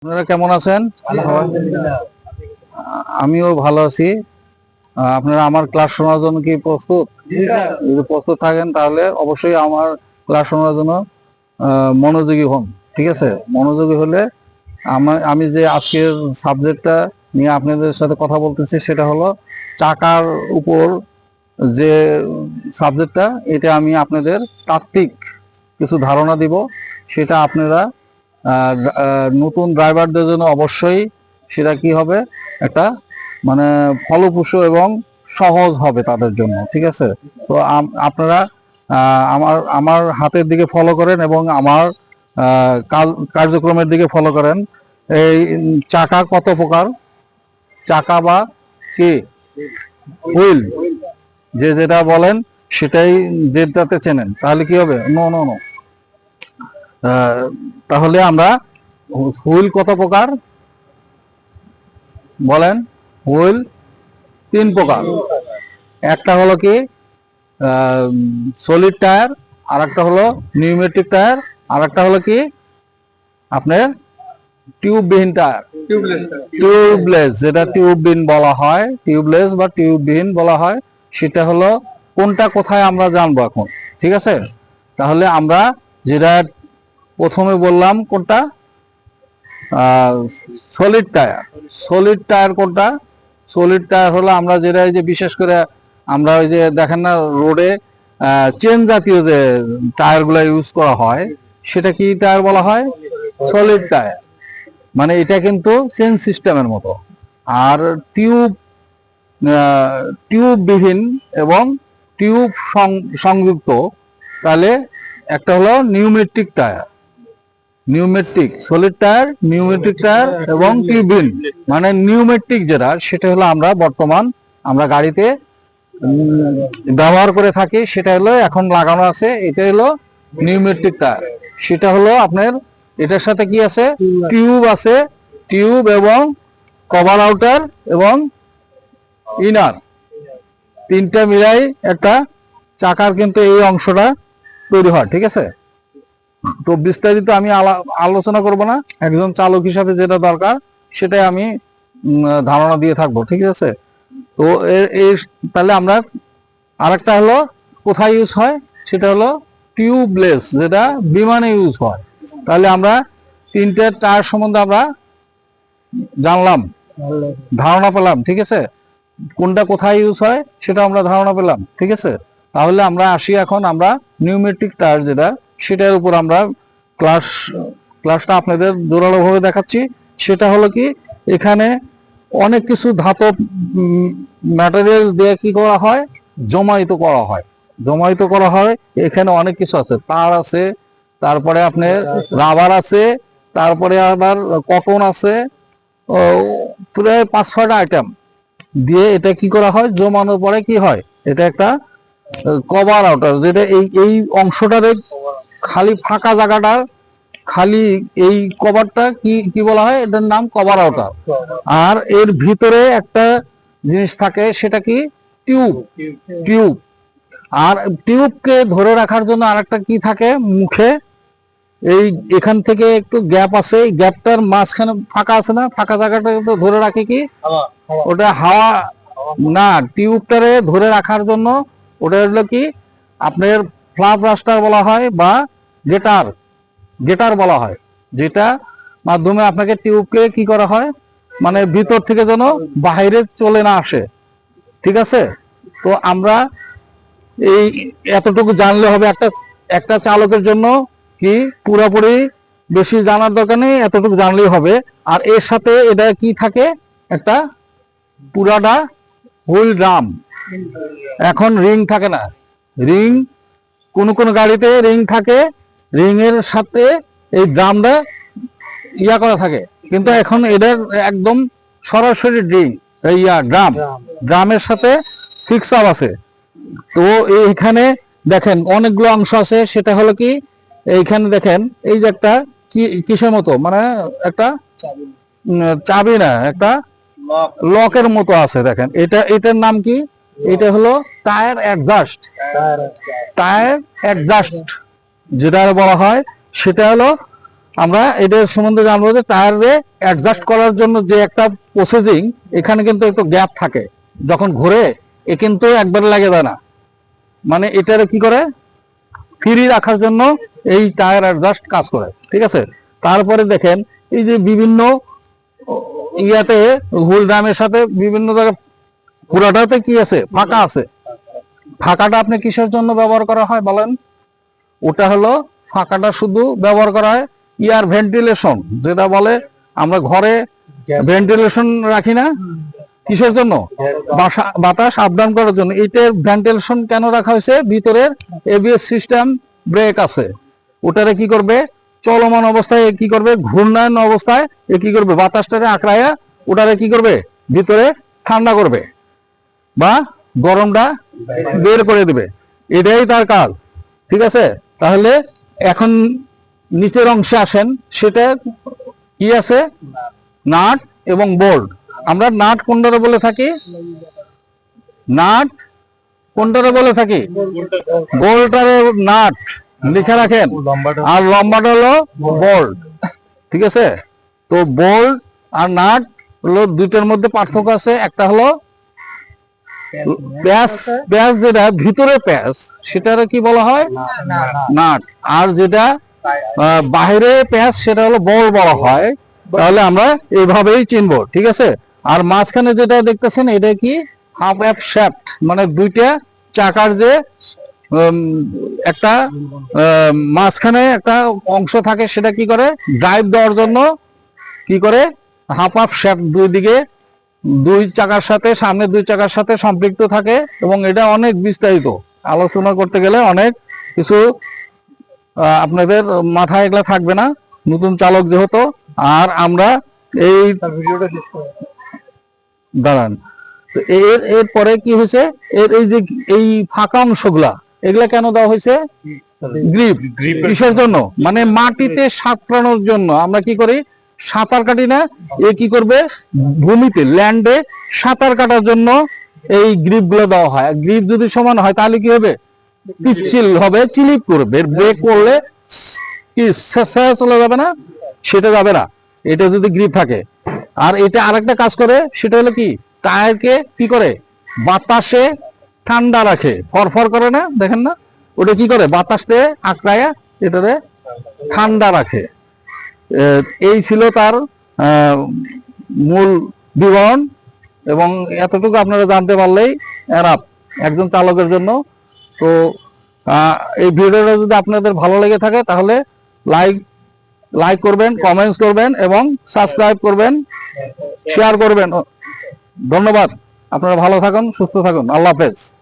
আপনারা কেমন আছেন? আলহামদুলিল্লাহ। আমিও ভালো আছি। আপনারা আমার ক্লাস শোনার জন্য কি প্রস্তুত? যদি প্রস্তুত থাকেন তাহলে অবশ্যই আমার ক্লাস শোনার জন্য মনোযোগী হন। ঠিক আছে? মনোযোগী হলে আমি যে আজকের সাবজেক্টটা নিয়ে আপনাদের সাথে কথা বলতেছি সেটা হলো চাকার উপর যে সাবজেক্টটা, এটা আমি আপনাদের তাত্ত্বিক কিছু ধারণা দিব। সেটা আপনারা নতুন ড্রাইভারদের জন্য অবশ্যই সেটা কি হবে, একটা মানে ফলপ্রসূ এবং সহজ হবে তাদের জন্য। ঠিক আছে? তো আপনারা আমার আমার হাতের দিকে ফলো করেন এবং আমার কার্যক্রমের দিকে ফলো করেন। এই চাকা কত প্রকার? চাকা বা কি হুইল, যে যেটা বলেন সেটাই যেটাতে চেনেন, তাহলে কি হবে? No no no. তাহলে আমরা হুইল কত প্রকার বলেন? হুইল 3 প্রকার। একটা হলো কি সলিড টায়ার, আর একটা হলো নিউমেটিক টায়ার, আর একটা হলো কি আপনার টিউববিহীন টায়ার। টিউবলেস, যেটা টিউববিহীন বলা হয়, টিউবলেস বা টিউববিহীন বলা হয়, সেটা হলো কোনটা কোথায় আমরা জানবো এখন। ঠিক আছে? তাহলে আমরা যেটা প্রথমে বললাম কোনটা, সলিড টায়ার। সলিড টায়ার কোনটা? সলিড টায়ার হলো আমরা যেটা এই যে বিশেষ করে আমরা ওই যে দেখেন না রোডে চেন জাতীয় যে টায়ার গুলা ইউজ করা হয়, সেটা কি টায়ার বলা হয়? Solid tyre. মানে এটা কিন্তু চেন সিস্টেমের মতো। আর টিউব, টিউববিহীন এবং টিউব সংযুক্ত, তাহলে একটা হলো নিউমেট্রিক টায়ার। নিউমেট্রিক সলিড টায়ার, নিউমেট্রিক টায়ার এবং টিউববিহীন। মানে নিউমেট্রিক যেটা, সেটা হলো আমরা গাড়িতে ব্যবহার করে থাকি, সেটা হলো এখন লাগানো আছে, এটা হলো নিউমেট্রিক টায়ার। সেটা হলো আপনার এটার সাথে কি আছে? টিউব আছে। টিউব এবং কভার আউটার এবং ইনার, তিনটা মিলাই একটা চাকার কিন্তু এই অংশটা তৈরি হয়। ঠিক আছে? তো বিস্তারিত আমি আলোচনা করব না, একজন চালক হিসাবে যেটা দরকার সেটাই আমি ধারণা দিয়ে থাকবো। ঠিক আছে? তো তাহলে আমরা আরেকটা হলো কোথায় ইউজ হয়, সেটা হলো টিউবলেস, যেটা বিমানে ইউজ হয়। তাহলে আমরা তিনটে টায়ার সম্বন্ধে আমরা জানলাম, ধারণা পেলাম। ঠিক আছে? কোনটা কোথায় ইউজ হয় সেটা আমরা ধারণা পেলাম। ঠিক আছে? তাহলে আমরা আসি এখন আমরা নিউমেট্রিক টায়ার যেটা, সেটার উপর আমরা ক্লাসটা আপনাদের জোরালোভাবে দেখাচ্ছি। সেটা হলো কি, এখানে অনেক কিছু ধাতব ম্যাটেরিয়াল দিয়ে কি করা হয়, জমায়িত করা হয়। জমায়িত করা হয়, এখানে অনেক কিছু আছে, তার আছে, তারপরে আপনার রাবার আছে, তারপরে আবার কটন আছে, প্রায় 5-6টা আইটেম দিয়ে এটা কি করা হয়, জমানোর পরে কি হয়, এটা একটা কভার আউটার, যেটা এই এই অংশটারে খালি ফাঁকা জায়গাটার খালি এই কভারটা কি কি বলা হয়, এটার নাম কভার আউটার। আর এর ভিতরে একটা জিনিস থাকে, সেটা কি? টিউব। টিউব। আর টিউবকে ধরে রাখার জন্য আরেকটা কি থাকে মুখে, এই এখান থেকে একটু গ্যাপ আছে, এই গ্যাপটার মাঝখানে ফাঁকা আছে না, ফাঁকা জায়গাটা ধরে রাখে কি, ওটা হাওয়া না, টিউবটারে ধরে রাখার জন্য ওটা হলো কি আপনার ফ্লাপ রাস্টার বলা হয় বা গেটার, গেটার বলা হয়, যেটা মাধ্যমে আপনাকে টিউবকে কি করা হয়, মানে ভিতর থেকে যেন বাইরে চলে না আসে। ঠিক আছে? তো আমরা এই এতটুকু জানলে হবে, একটা একটা চালকের জন্য কি পুরোপুরি বেশি জানার দরকার নেই, এতটুকু জানলেই হবে। আর এর সাথে এটা কি থাকে, একটা পুরাটা হুইল ড্রাম। এখন রিং থাকে না, রিং কোন কোন গাড়িতে রিং থাকে, রিং এর সাথে এই ড্রামটা ইয়া করা থাকে, কিন্তু এখন এটার একদম সরাসরি ড্রাম, ড্রামের সাথে ফিক্স আপ আছে। তো এইখানে দেখেন অনেকগুলো অংশ আছে, সেটা হলো কি, এইখানে দেখেন এই যে একটা কিসের মতো, মানে একটা চাবি না, একটা লকের মতো আছে। দেখেন এটার নাম কি? এটা হলো টায়ার অ্যাডজাস্ট। টায়ার অ্যাডজাস্ট যেটা বলা হয়, সেটা হলো আমরা এটার সম্বন্ধে জানবো যে টায়ারে অ্যাডজাস্ট করার জন্য যে একটা প্রসেসিং, এখানে কিন্তু একটু গ্যাপ থাকে, যখন ঘুরে এ কিন্তু একবারে লাগে যায় না, মানে এটারে কি করে ফ্রি রাখার জন্য এই টায়ার অ্যাডজাস্ট কাজ করে, ঠিক আছে। তারপরে দেখেন এই যে বিভিন্ন ইয়াতে হুল ড্রামের সাথে বিভিন্ন জায়গায় পুরাটাতে কি আছে, ফাঁকা আছে। ফাঁকাটা আপনি কিসের জন্য ব্যবহার করা হয় বলেন? ওটা হলো ফাঁকাটা শুধু ব্যবহার করা হয় এয়ার ভেন্টিলেশন, যেটা বলে আমরা ঘরে ভেন্টিলেশন রাখি না, কিসের জন্য? বাতাস আপ ডাউন করার জন্য। এটার ভেন্টিলেশন কেন রাখা হয়েছে? ভিতরের এবিএস সিস্টেম ব্রেক আছে, ওটারে কি করবে, চলমান অবস্থায় কি করবে, ঘূর্ণায়ন অবস্থায় এ কি করবে, বাতাসটারে আঁকড়াইয়া ওটারে কি করবে, ভিতরে ঠান্ডা করবে বা গরমটা বের করে দিবে, এটাই তার কাজ, ঠিক আছে। তাহলে এখন নিচের অংশে আসেন, সেটা কি আছে, নাট এবং বোল্ট। আমরা নাট কোনটারে বলে থাকি? নাট কোনটারে বলে থাকি? বোল্টারে নাট লিখে রাখেন, আর লম্বাটা হলো বোল্ট, ঠিক আছে। তো বোল্ট আর নাট হলো দুইটার মধ্যে পার্থক্য আছে। একটা হলো প্যাচ, প্যাচ যেটা ভিতরে প্যাচ, সেটারে কি বলা হয়? নাট। আর যেটা বাইরে প্যাচ, সেটা হলো বল বলা হয়। তাহলে আমরা এইভাবেই চিনবো, ঠিক আছে। আর মাঝখানে যেটা দেখতেছেন এটা কি, হাফ অ্যাপ শ্যাফট, মানে দুইটা চাকার যে একটা মাঝখানে একটা অংশ থাকে, সেটা কি করে ড্রাইভ দেওয়ার জন্য কি করে, হাফ অ্যাপ শ্যাফট দুই দিকে দুই চাকার সাথে, সামনে দুই চাকার সাথে সম্পৃক্ত থাকে। এবং এটা অনেক বিস্তারিত, আলোচনা করতে গেলে অনেক কিছু আপনাদের মাথায় এগুলা থাকবে না, নতুন চালক যেহেতু। আর আমরা এই দাঁড়ান, এরপরে কি হয়েছে, এই যে এই ফাঁকা অংশগুলা, এগুলা কেন দেওয়া হয়েছে? গ্রিপ। কিসের জন্য? মানে মাটিতে সাঁতরানোর জন্য। আমরা কি করি, সাঁতার কাটি না, এ কি করবে, ভূমিতে ল্যান্ডে সাঁতার কাটার জন্য এই গ্রিপ গুলো দেওয়া হয়। গ্রিপ যদি সমান হয় তাহলে কি হবে, পিচ্ছিল হবে, চিলিপ করবে। ব্রেক করলে কি চলে যাবে না, সেটা যাবে না, এটা যদি গ্রিপ থাকে। আর এটা আরেকটা কাজ করে, সেটা হলো কি, টায়ারকে কি করে, বাতাসে ঠান্ডা রাখে, ফরফর করে না, দেখেন না, ওটা কি করে, বাতাসে আঁকড়ায়া এটারে ঠান্ডা রাখে। এই ছিল তার মূল বিবরণ, এবং এতটুকু আপনারা জানতে পারলেই এনাফ একজন চালকের জন্য। তো এই ভিডিওটা যদি আপনাদের ভালো লেগে থাকে তাহলে লাইক করবেন, কমেন্টস করবেন এবং সাবস্ক্রাইব করবেন, শেয়ার করবেন। ধন্যবাদ। আপনারা ভালো থাকুন, সুস্থ থাকুন। আল্লাহ হাফেজ।